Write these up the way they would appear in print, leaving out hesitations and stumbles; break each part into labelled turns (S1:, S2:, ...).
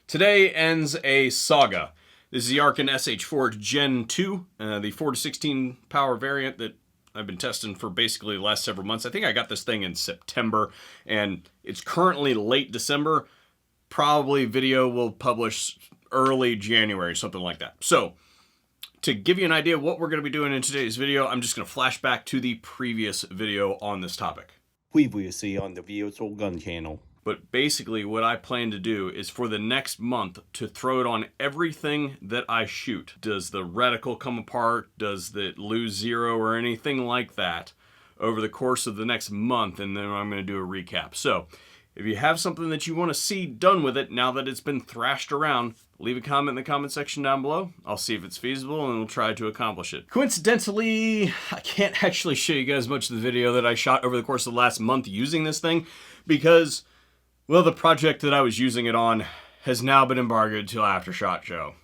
S1: Today ends a saga. This is the Arken SH4 Gen 2, the 4-16 power variant that I've been testing for basically the last several months. I think I got this thing in September, and it's currently late December. Probably video will publish early January, something like that. So, to give you an idea of what we're going to be doing in today's video, I'm just going to flash back to the previous video on this topic.
S2: We will see on the VSO Gun Channel.
S1: But basically what I plan to do is for the next month to throw it on everything that I shoot. Does the reticle come apart? Does it lose zero or anything like that over the course of the next month? And then I'm going to do a recap. So if you have something that you want to see done with it now that it's been thrashed around, leave a comment in the comment section down below. I'll see if it's feasible and we'll try to accomplish it. Coincidentally, I can't actually show you guys much of the video that I shot over the course of the last month using this thing because, well, the project that I was using it on has now been embargoed till after SHOT Show.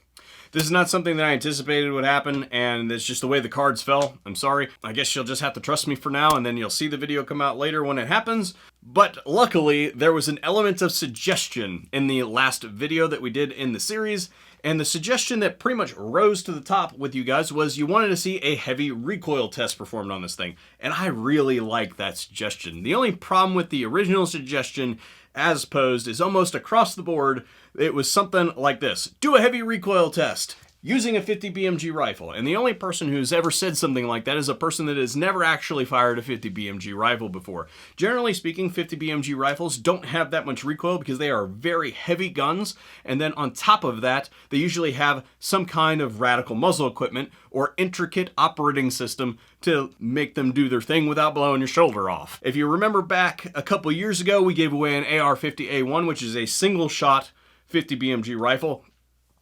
S1: This is not something that I anticipated would happen, and it's just the way the cards fell. I'm sorry. I guess you'll just have to trust me for now, and then you'll see the video come out later when it happens. But luckily, there was an element of suggestion in the last video that we did in the series, and the suggestion that pretty much rose to the top with you guys was you wanted to see a heavy recoil test performed on this thing, and I really like that suggestion. The only problem with the original suggestion as posed is almost across the board. It was something like this: do a heavy recoil test using a 50 BMG rifle. And the only person who's ever said something like that is a person that has never actually fired a 50 BMG rifle before. Generally speaking, 50 BMG rifles don't have that much recoil because they are very heavy guns. And then on top of that, they usually have some kind of radical muzzle equipment or intricate operating system to make them do their thing without blowing your shoulder off. If you remember back a couple years ago, we gave away an AR-50A1, which is a single shot 50 BMG rifle.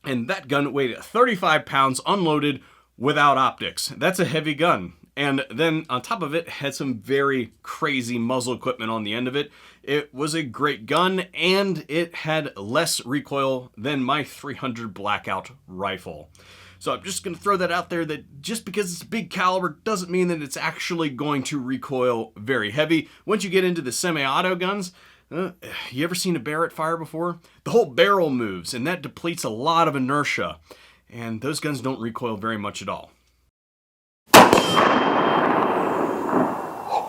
S1: And that gun weighed 35 pounds unloaded without optics. That's a heavy gun. And then on top of it, had some very crazy muzzle equipment on the end of it. It was a great gun, and it had less recoil than my 300 Blackout rifle. So I'm just going to throw that out there, that just because it's a big caliber doesn't mean that it's actually going to recoil very heavy. Once you get into the semi-auto guns, you ever seen a Barrett fire before? The whole barrel moves, and that depletes a lot of inertia. And those guns don't recoil very much at all.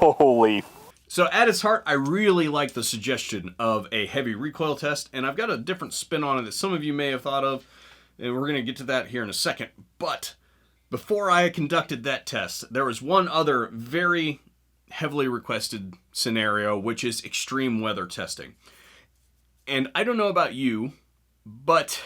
S2: Holy.
S1: So at its heart, I really like the suggestion of a heavy recoil test, and I've got a different spin on it that some of you may have thought of, and we're going to get to that here in a second. But before I conducted that test, there was one other very heavily requested scenario, which is extreme weather testing. And I don't know about you, but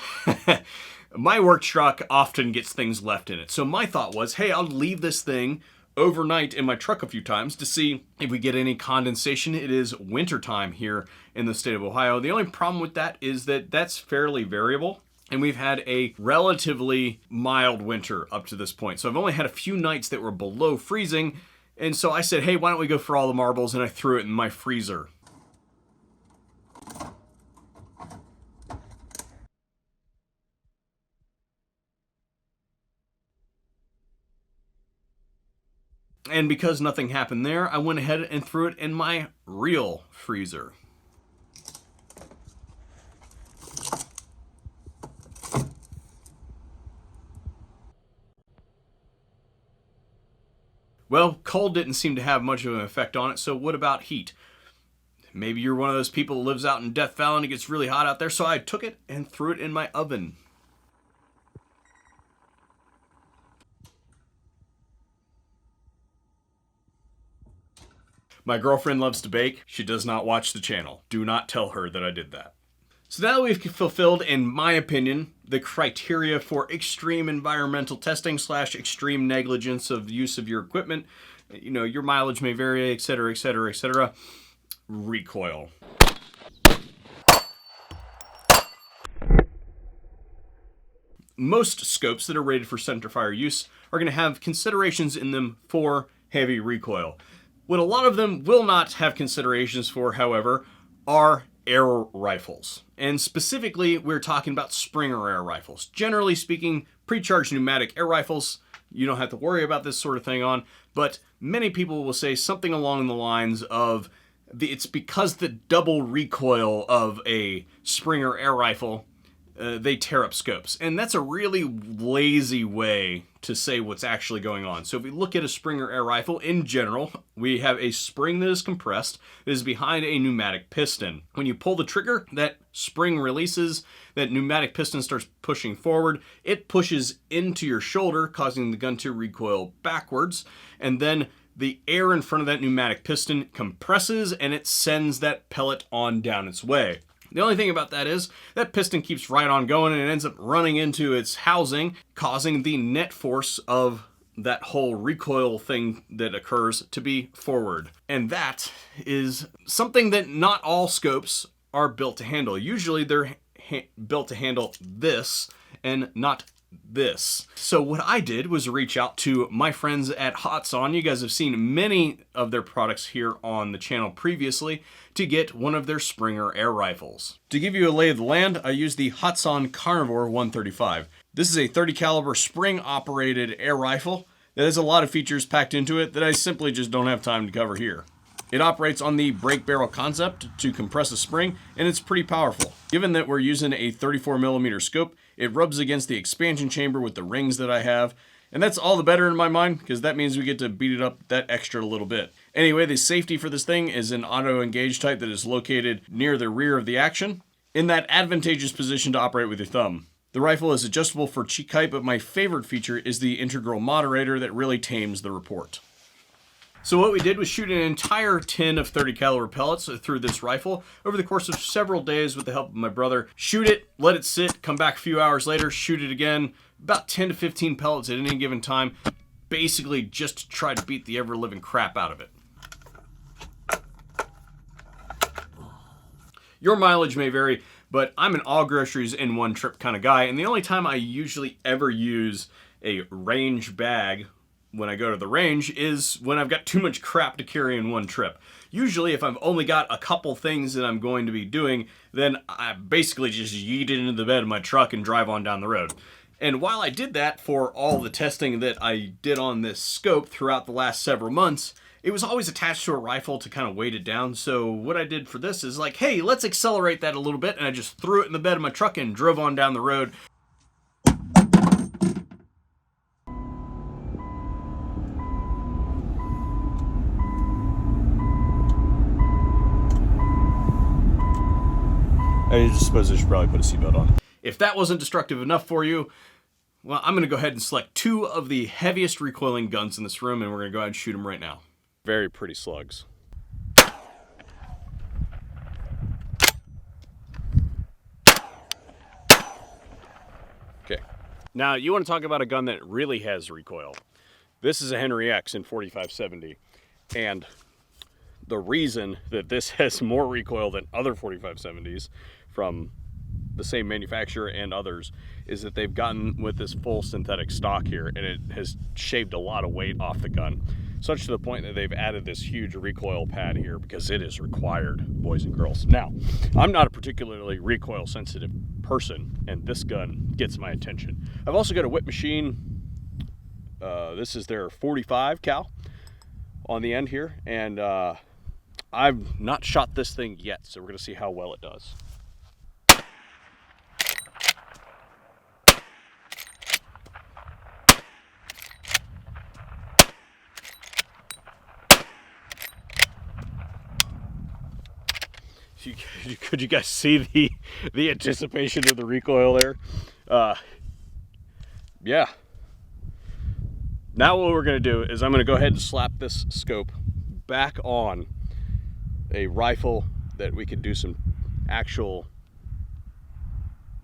S1: my work truck often gets things left in it. So my thought was, hey, I'll leave this thing overnight in my truck a few times to see if we get any condensation. It is wintertime here in the state of Ohio. The only problem with that is that that's fairly variable. And we've had a relatively mild winter up to this point. So I've only had a few nights that were below freezing. And so I said, hey, why don't we go for all the marbles? And I threw it in my freezer. And because nothing happened there, I went ahead and threw it in my real freezer. Well, cold didn't seem to have much of an effect on it, so what about heat? Maybe you're one of those people who lives out in Death Valley and it gets really hot out there, so I took it and threw it in my oven. My girlfriend loves to bake. She does not watch the channel. Do not tell her that I did that. So now that we've fulfilled, in my opinion, the criteria for extreme environmental testing / extreme negligence of use of your equipment, you know, your mileage may vary, etc., etc., etc. Recoil. Most scopes that are rated for centerfire use are going to have considerations in them for heavy recoil. What a lot of them will not have considerations for, however, are air rifles. And specifically, we're talking about Springer air rifles. Generally speaking, pre-charged pneumatic air rifles, you don't have to worry about this sort of thing on, but many people will say something along the lines of, it's because the double recoil of a Springer air rifle they tear up scopes. And that's a really lazy way to say what's actually going on. So if we look at a Springer air rifle in general, we have a spring that is compressed that is behind a pneumatic piston. When you pull the trigger, that spring releases, that pneumatic piston starts pushing forward. It pushes into your shoulder, causing the gun to recoil backwards. And then the air in front of that pneumatic piston compresses and it sends that pellet on down its way. The only thing about that is that piston keeps right on going and it ends up running into its housing, causing the net force of that whole recoil thing that occurs to be forward. And that is something that not all scopes are built to handle. Usually they're built to handle this and not this. So what I did was reach out to my friends at Hatsan. You guys have seen many of their products here on the channel previously, to get one of their Springer air rifles. To give you a lay of the land, I used the Sand Carnivore 135. This is a 30 caliber spring operated air rifle that has a lot of features packed into it that I simply just don't have time to cover here. It operates on the break barrel concept to compress a spring, and it's pretty powerful. Given that we're using a 34mm scope, it rubs against the expansion chamber with the rings that I have, and that's all the better in my mind, because that means we get to beat it up that extra little bit. Anyway, the safety for this thing is an auto-engage type that is located near the rear of the action, in that advantageous position to operate with your thumb. The rifle is adjustable for cheek height, but my favorite feature is the integral moderator that really tames the report. So what we did was shoot an entire tin of 30 caliber pellets through this rifle over the course of several days with the help of my brother. Shoot it, let it sit, come back a few hours later, shoot it again. About 10 to 15 pellets at any given time, basically just to try to beat the ever-living crap out of it. Your mileage may vary, but I'm an all groceries in one trip kind of guy, and the only time I usually ever use a range bag when I go to the range is when I've got too much crap to carry in one trip. Usually if I've only got a couple things that I'm going to be doing, then I basically just yeet it into the bed of my truck and drive on down the road. And while I did that for all the testing that I did on this scope throughout the last several months, it was always attached to a rifle to kind of weight it down. So what I did for this is like, hey, let's accelerate that a little bit. And I just threw it in the bed of my truck and drove on down the road.
S2: I just suppose I should probably put a seatbelt on.
S1: If that wasn't destructive enough for you, well, I'm going to go ahead and select two of the heaviest recoiling guns in this room, and we're going to go ahead and shoot them right now. Very pretty slugs. Okay. Now, you want to talk about a gun that really has recoil. This is a Henry X in 4570, and the reason that this has more recoil than other 4570s from the same manufacturer and others is that they've gotten with this full synthetic stock here, and it has shaved a lot of weight off the gun, such to the point that they've added this huge recoil pad here because it is required, boys and girls. Now, I'm not a particularly recoil sensitive person, and this gun gets my attention. I've also got a whip machine. This is their 45 cal on the end here, and I've not shot this thing yet, so we're going to see how well it does. Could you guys see the anticipation of the recoil there? Yeah. Now what we're going to do is I'm going to go ahead and slap this scope back on a rifle that we could do some actual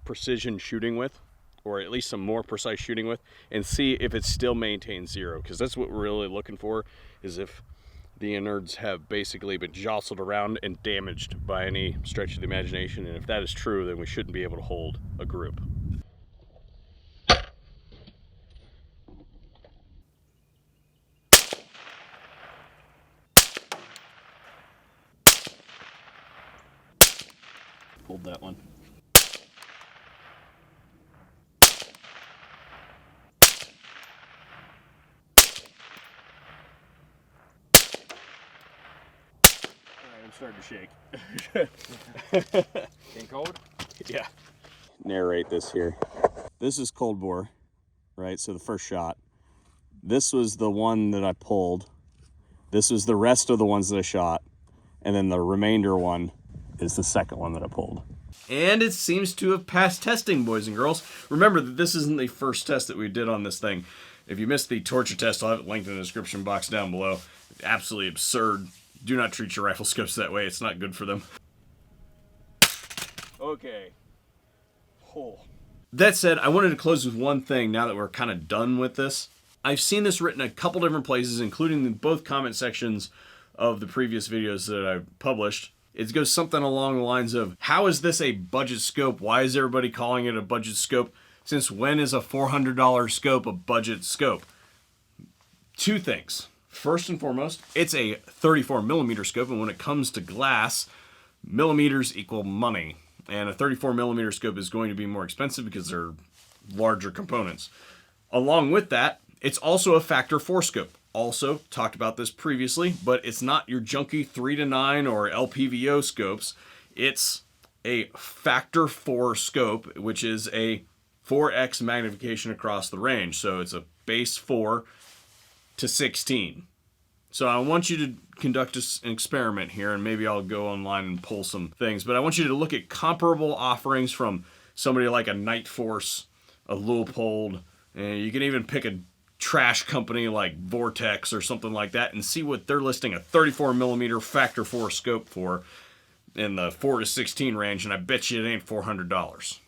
S1: precision shooting with, or at least some more precise shooting with, and see if it still maintains zero, because that's what we're really looking for, is if the innards have basically been jostled around and damaged by any stretch of the imagination, and if that is true, then we shouldn't be able to hold a group.
S2: Hold that one.
S1: I'm starting to shake.
S3: Getting cold?
S1: Yeah.
S2: narrate this here. This is cold bore, right? So the first shot. This was the one that I pulled. This was the rest of the ones that I shot. And then the remainder one is the second one that I pulled.
S1: And it seems to have passed testing, boys and girls. Remember that this isn't the first test that we did on this thing. If you missed the torture test, I'll have it linked in the description box down below. Absolutely absurd. Do not treat your rifle scopes that way. It's not good for them.
S2: Okay. Oh.
S1: That said, I wanted to close with one thing now that we're kind of done with this. I've seen this written a couple different places, including in both comment sections of the previous videos that I published. It goes something along the lines of, how is this a budget scope? Why is everybody calling it a budget scope? Since when is a $400 scope a budget scope? Two things. First and foremost, it's a 34mm scope, and when it comes to glass, millimeters equal money. And a 34mm scope is going to be more expensive because they're larger components. Along with that, it's also a factor 4 scope. Also, talked about this previously, but it's not your junky 3-9 or LPVO scopes. It's a factor 4 scope, which is a 4x magnification across the range. So it's a base 4 to 16. So I want you to conduct an experiment here, and maybe I'll go online and pull some things, but I want you to look at comparable offerings from somebody like a Night Force, a Leupold, and you can even pick a trash company like Vortex or something like that and see what they're listing a 34mm factor 4 scope for in the 4 to 16 range, and I bet you it ain't $400.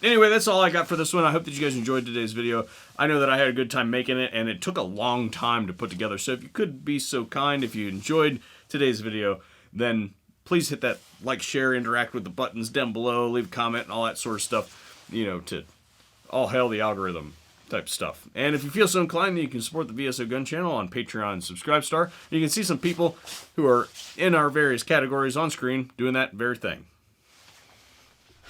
S1: Anyway, that's all I got for this one. I hope that you guys enjoyed today's video. I know that I had a good time making it, and it took a long time to put together. So if you could be so kind, if you enjoyed today's video, then please hit that like, share, interact with the buttons down below, leave a comment, and all that sort of stuff, you know, to all hail the algorithm type stuff. And if you feel so inclined, then you can support the VSO Gun Channel on Patreon and Subscribestar. You can see some people who are in our various categories on screen doing that very thing.